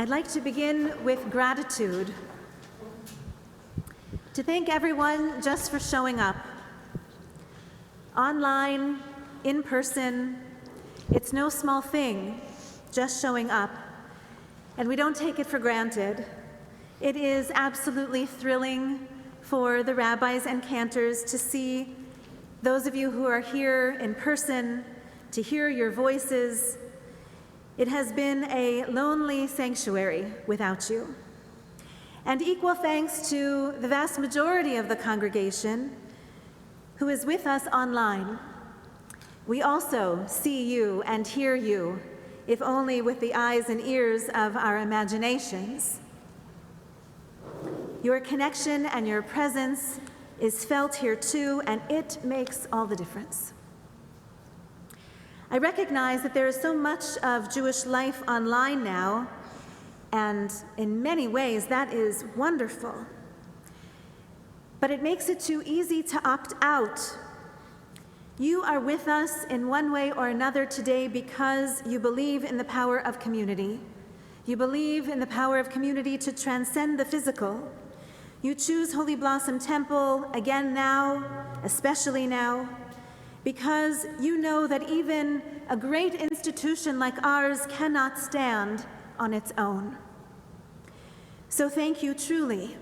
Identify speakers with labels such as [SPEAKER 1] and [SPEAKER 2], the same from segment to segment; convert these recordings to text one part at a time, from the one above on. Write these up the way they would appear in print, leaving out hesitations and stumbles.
[SPEAKER 1] I'd like to begin with gratitude. To thank everyone just for showing up. Online, in person, it's no small thing, just showing up. And we don't take it for granted. It is absolutely thrilling for the rabbis and cantors to see those of you who are here in person, to hear your voices. It has been a lonely sanctuary without you. And equal thanks to the vast majority of the congregation who is with us online. We also see you and hear you, if only with the eyes and ears of our imaginations. Your connection and your presence is felt here too, and it makes all the difference. I recognize that there is so much of Jewish life online now, and in many ways that is wonderful. But it makes it too easy to opt out. You are with us in one way or another today because you believe in the power of community. You believe in the power of community to transcend the physical. You choose Holy Blossom Temple again now, especially now, because you know that even a great institution like ours cannot stand on its own. So thank you truly,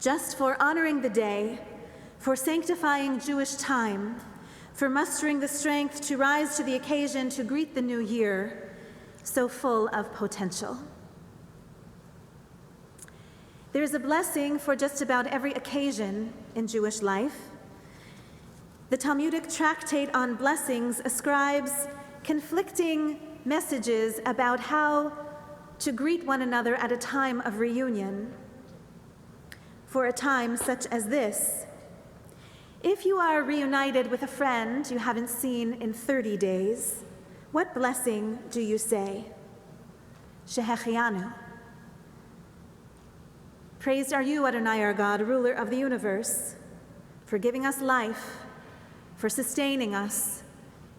[SPEAKER 1] just for honoring the day, for sanctifying Jewish time, for mustering the strength to rise to the occasion to greet the new year, so full of potential. There is a blessing for just about every occasion in Jewish life. The Talmudic tractate on blessings ascribes conflicting messages about how to greet one another at a time of reunion. For a time such as this, if you are reunited with a friend you haven't seen in 30 days, what blessing do you say? Shehechianu. Praised are you, Adonai our God, ruler of the universe, for giving us life, for sustaining us,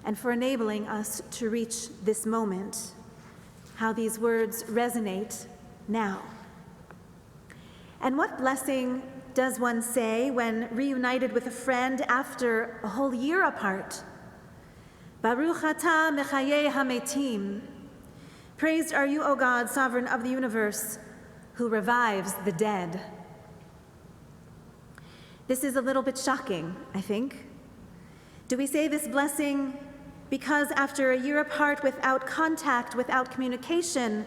[SPEAKER 1] and for enabling us to reach this moment. How these words resonate now. And what blessing does one say when reunited with a friend after a whole year apart? Baruch atah mechayeh hametim. Praised are you, O God, sovereign of the universe, who revives the dead. This is a little bit shocking, I think. Do we say this blessing because after a year apart without contact, without communication,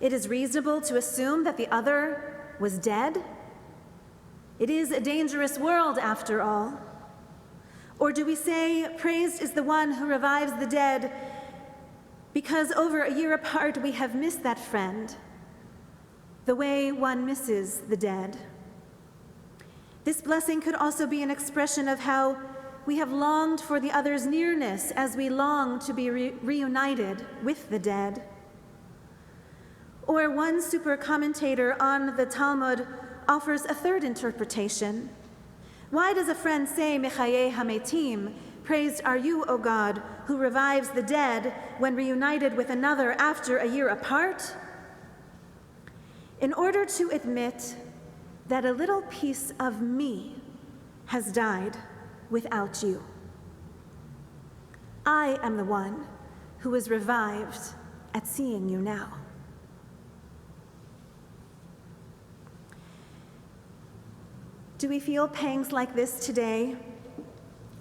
[SPEAKER 1] it is reasonable to assume that the other was dead? It is a dangerous world after all. Or do we say, praised is the one who revives the dead because over a year apart we have missed that friend, the way one misses the dead? This blessing could also be an expression of how we have longed for the other's nearness as we long to be reunited with the dead. Or one super commentator on the Talmud offers a third interpretation. Why does a friend say, Mechayeh hametim, praised are you, O God, who revives the dead when reunited with another after a year apart? In order to admit that a little piece of me has died without you. I am the one who is revived at seeing you now. Do we feel pangs like this today,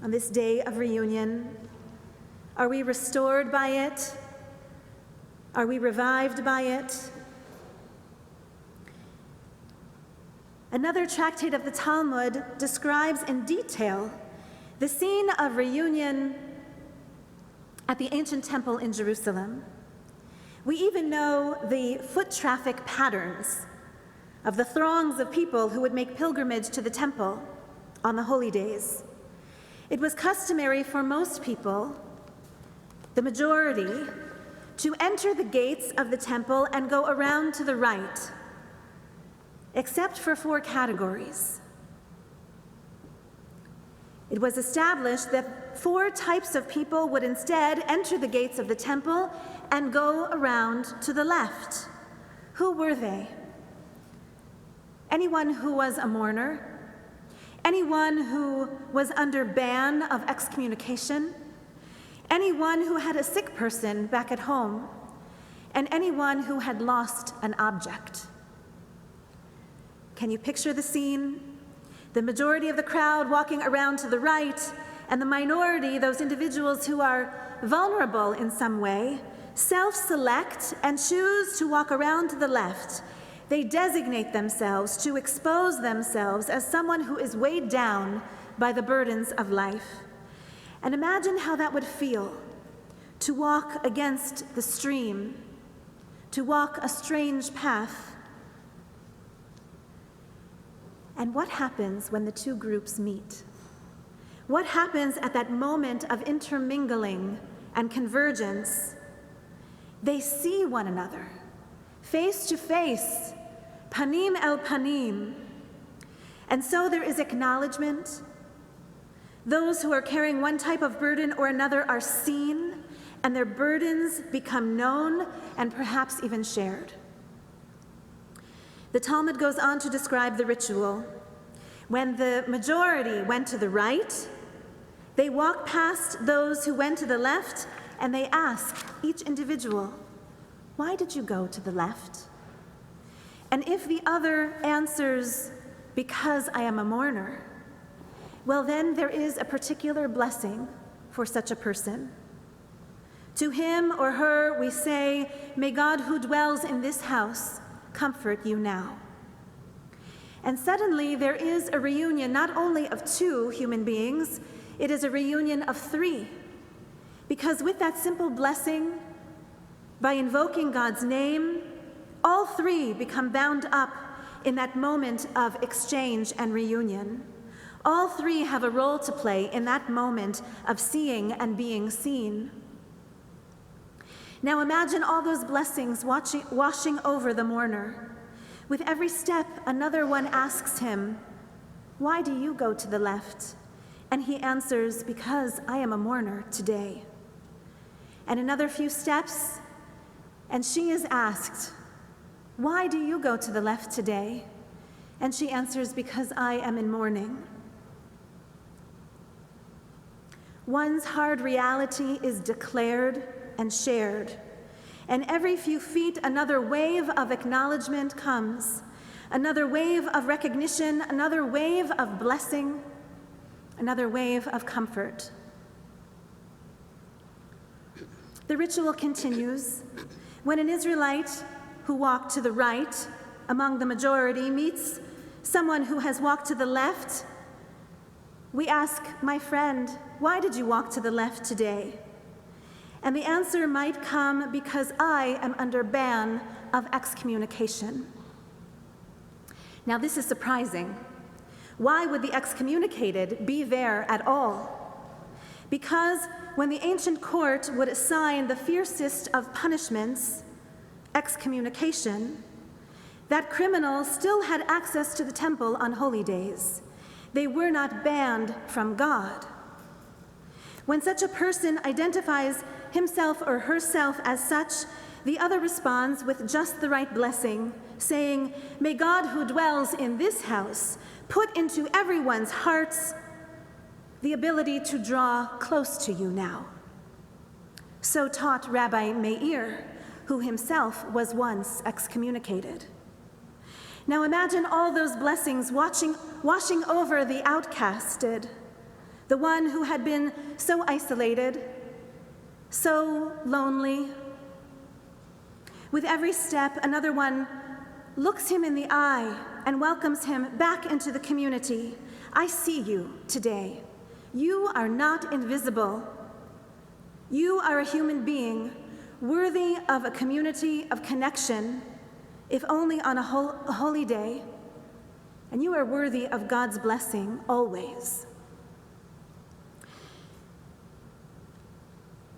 [SPEAKER 1] on this day of reunion? Are we restored by it? Are we revived by it? Another tractate of the Talmud describes in detail the scene of reunion at the ancient temple in Jerusalem. We even know the foot traffic patterns of the throngs of people who would make pilgrimage to the temple on the holy days. It was customary for most people, the majority, to enter the gates of the temple and go around to the right, except for 4 categories. It was established that 4 types of people would instead enter the gates of the temple and go around to the left. Who were they? Anyone who was a mourner? Anyone who was under ban of excommunication? Anyone who had a sick person back at home? And anyone who had lost an object? Can you picture the scene? The majority of the crowd walking around to the right, and the minority, those individuals who are vulnerable in some way, self-select and choose to walk around to the left. They designate themselves to expose themselves as someone who is weighed down by the burdens of life. And imagine how that would feel to walk against the stream, to walk a strange path. And what happens when the two groups meet? What happens at that moment of intermingling and convergence? They see one another, face to face, panim el panim. And so there is acknowledgement. Those who are carrying one type of burden or another are seen, and their burdens become known and perhaps even shared. The Talmud goes on to describe the ritual. When the majority went to the right, they walked past those who went to the left, and they ask each individual, "Why did you go to the left?" And if the other answers, "Because I am a mourner," well, then there is a particular blessing for such a person. To him or her we say, "May God who dwells in this house comfort you now." And suddenly there is a reunion not only of two human beings, it is a reunion of three. Because with that simple blessing, by invoking God's name, all three become bound up in that moment of exchange and reunion. All three have a role to play in that moment of seeing and being seen. Now imagine all those blessings washing over the mourner. With every step, another one asks him, "Why do you go to the left?" And he answers, "Because I am a mourner today." And another few steps, and she is asked, "Why do you go to the left today?" And she answers, "Because I am in mourning." One's hard reality is declared and shared. And every few feet, another wave of acknowledgement comes, another wave of recognition, another wave of blessing, another wave of comfort. The ritual continues. When an Israelite who walked to the right among the majority meets someone who has walked to the left, we ask, "My friend, why did you walk to the left today?" And the answer might come, "Because I am under ban of excommunication." Now this is surprising. Why would the excommunicated be there at all? Because when the ancient court would assign the fiercest of punishments, excommunication, that criminal still had access to the temple on holy days. They were not banned from God. When such a person identifies himself or herself as such, the other responds with just the right blessing, saying, "May God who dwells in this house put into everyone's hearts the ability to draw close to you now." So taught Rabbi Meir, who himself was once excommunicated. Now imagine all those blessings washing over the outcasted, the one who had been so isolated, so lonely. With every step, another one looks him in the eye and welcomes him back into the community. "I see you today. You are not invisible. You are a human being worthy of a community of connection, if only on a holy day, and you are worthy of God's blessing always."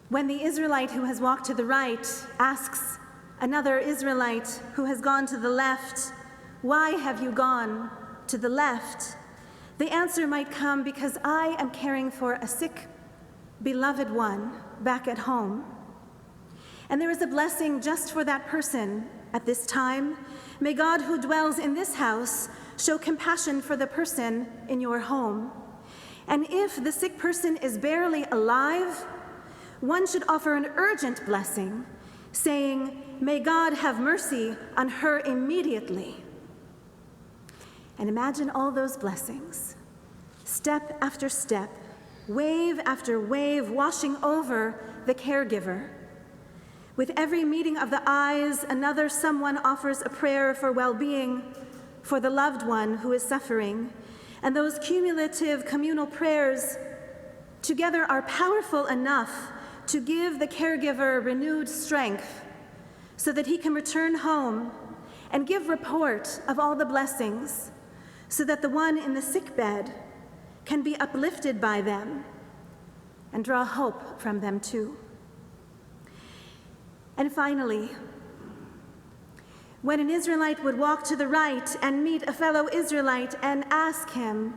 [SPEAKER 1] When the Israelite who has walked to the right asks another Israelite who has gone to the left, "Why have you gone to the left?" the answer might come, "Because I am caring for a sick, beloved one back at home." And there is a blessing just for that person at this time. May God who dwells in this house show compassion for the person in your home. And if the sick person is barely alive, one should offer an urgent blessing, saying, "May God have mercy on her immediately." And imagine all those blessings, step after step, wave after wave, washing over the caregiver. With every meeting of the eyes, another someone offers a prayer for well-being for the loved one who is suffering. And those cumulative communal prayers together are powerful enough to give the caregiver renewed strength so that he can return home and give report of all the blessings, so that the one in the sick bed can be uplifted by them and draw hope from them too. And finally, when an Israelite would walk to the right and meet a fellow Israelite and ask him,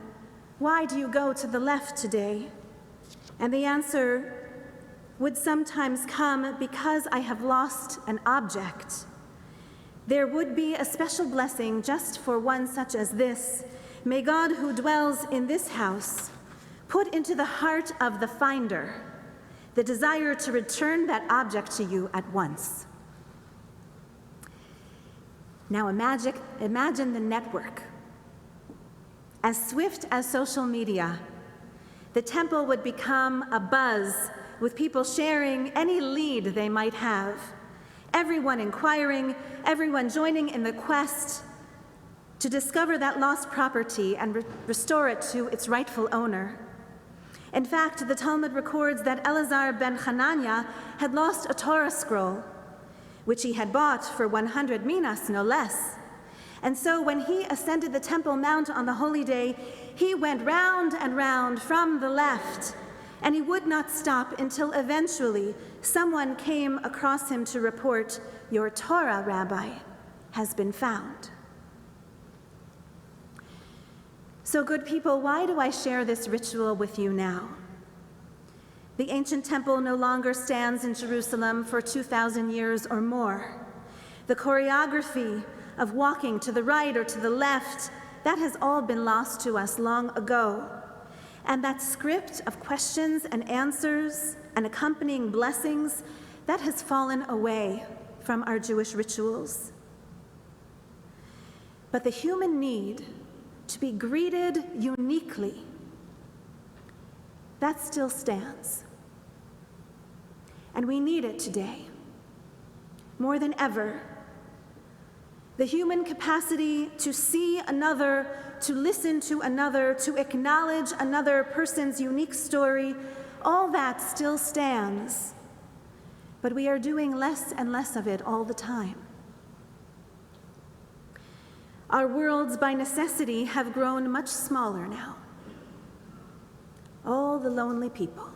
[SPEAKER 1] "Why do you go to the left today?" And the answer would sometimes come, "Because I have lost an object," there would be a special blessing just for one such as this. May God who dwells in this house put into the heart of the finder the desire to return that object to you at once. Now imagine the network. As swift as social media, the temple would become a buzz with people sharing any lead they might have, everyone inquiring, everyone joining in the quest to discover that lost property and restore it to its rightful owner. In fact, the Talmud records that Elazar ben Hananiah had lost a Torah scroll, which he had bought for 100 minas, no less. And so when he ascended the Temple Mount on the holy day, he went round and round from the left, and he would not stop until eventually someone came across him to report, "Your Torah, Rabbi, has been found." So, good people, why do I share this ritual with you now? The ancient temple no longer stands in Jerusalem for 2,000 years or more. The choreography of walking to the right or to the left, that has all been lost to us long ago. And that script of questions and answers and accompanying blessings, that has fallen away from our Jewish rituals. But the human need to be greeted uniquely, that still stands. And we need it today, more than ever. The human capacity to see another, to listen to another, to acknowledge another person's unique story, all that still stands. But we are doing less and less of it all the time. Our worlds, by necessity, have grown much smaller now. All the lonely people.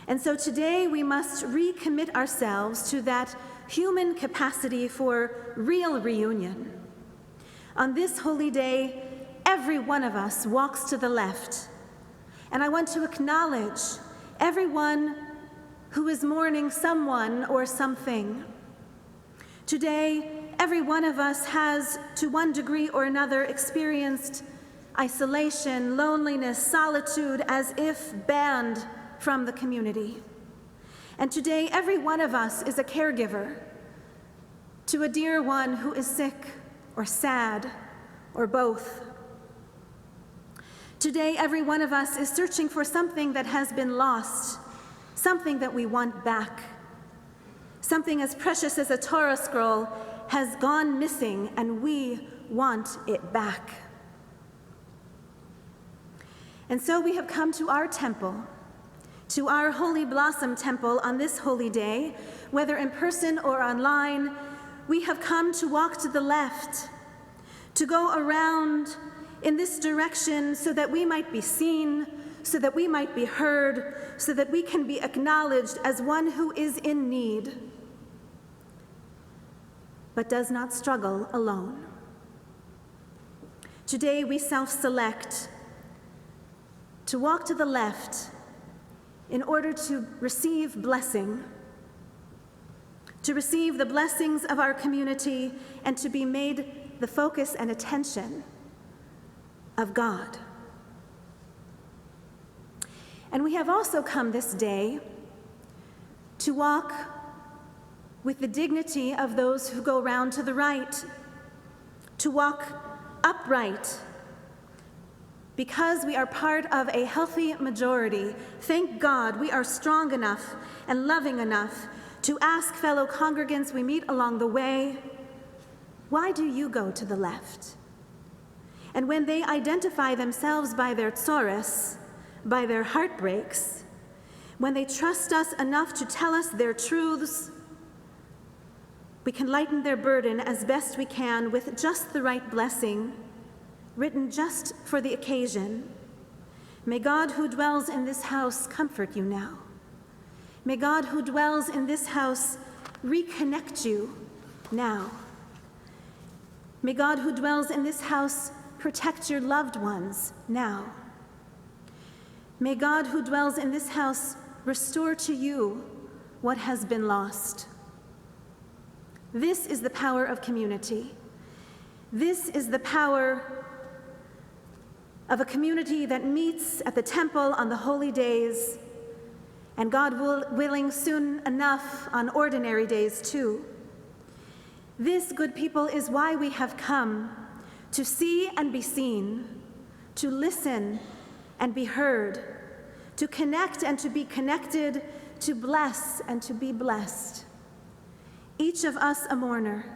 [SPEAKER 1] And so today we must recommit ourselves to that human capacity for real reunion. On this holy day, every one of us walks to the left. And I want to acknowledge everyone who is mourning someone or something. Today, every one of us has, to one degree or another, experienced isolation, loneliness, solitude, as if banned from the community. And today, every one of us is a caregiver to a dear one who is sick or sad or both. Today, every one of us is searching for something that has been lost, something that we want back. Something as precious as a Torah scroll has gone missing, and we want it back. And so we have come to our temple, to our Holy Blossom Temple on this holy day, whether in person or online. We have come to walk to the left, to go around in this direction so that we might be seen, so that we might be heard, so that we can be acknowledged as one who is in need, but does not struggle alone. Today we self-select to walk to the left in order to receive blessing, to receive the blessings of our community, and to be made the focus and attention of God. And we have also come this day to walk with the dignity of those who go round to the right, to walk upright, because we are part of a healthy majority. Thank God we are strong enough and loving enough to ask fellow congregants we meet along the way, why do you go to the left? And when they identify themselves by their tzoros, by their heartbreaks, when they trust us enough to tell us their truths, we can lighten their burden as best we can with just the right blessing, written just for the occasion. May God who dwells in this house comfort you now. May God who dwells in this house reconnect you now. May God who dwells in this house protect your loved ones now. May God who dwells in this house restore to you what has been lost. This is the power of community. This is the power of a community that meets at the temple on the holy days, and God willing, soon enough on ordinary days too. This, good people, is why we have come, to see and be seen, to listen and be heard, to connect and to be connected, to bless and to be blessed. Each of us a mourner,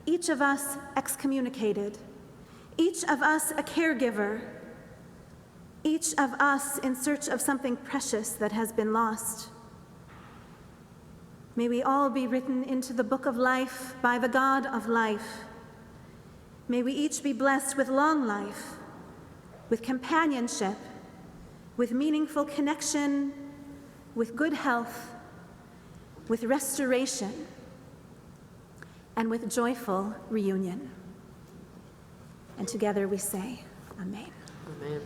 [SPEAKER 1] each of us excommunicated, each of us a caregiver, each of us in search of something precious that has been lost. May we all be written into the book of life by the God of life. May we each be blessed with long life, with companionship, with meaningful connection, with good health, with restoration, and with joyful reunion. And together we say, Amen.
[SPEAKER 2] Amen.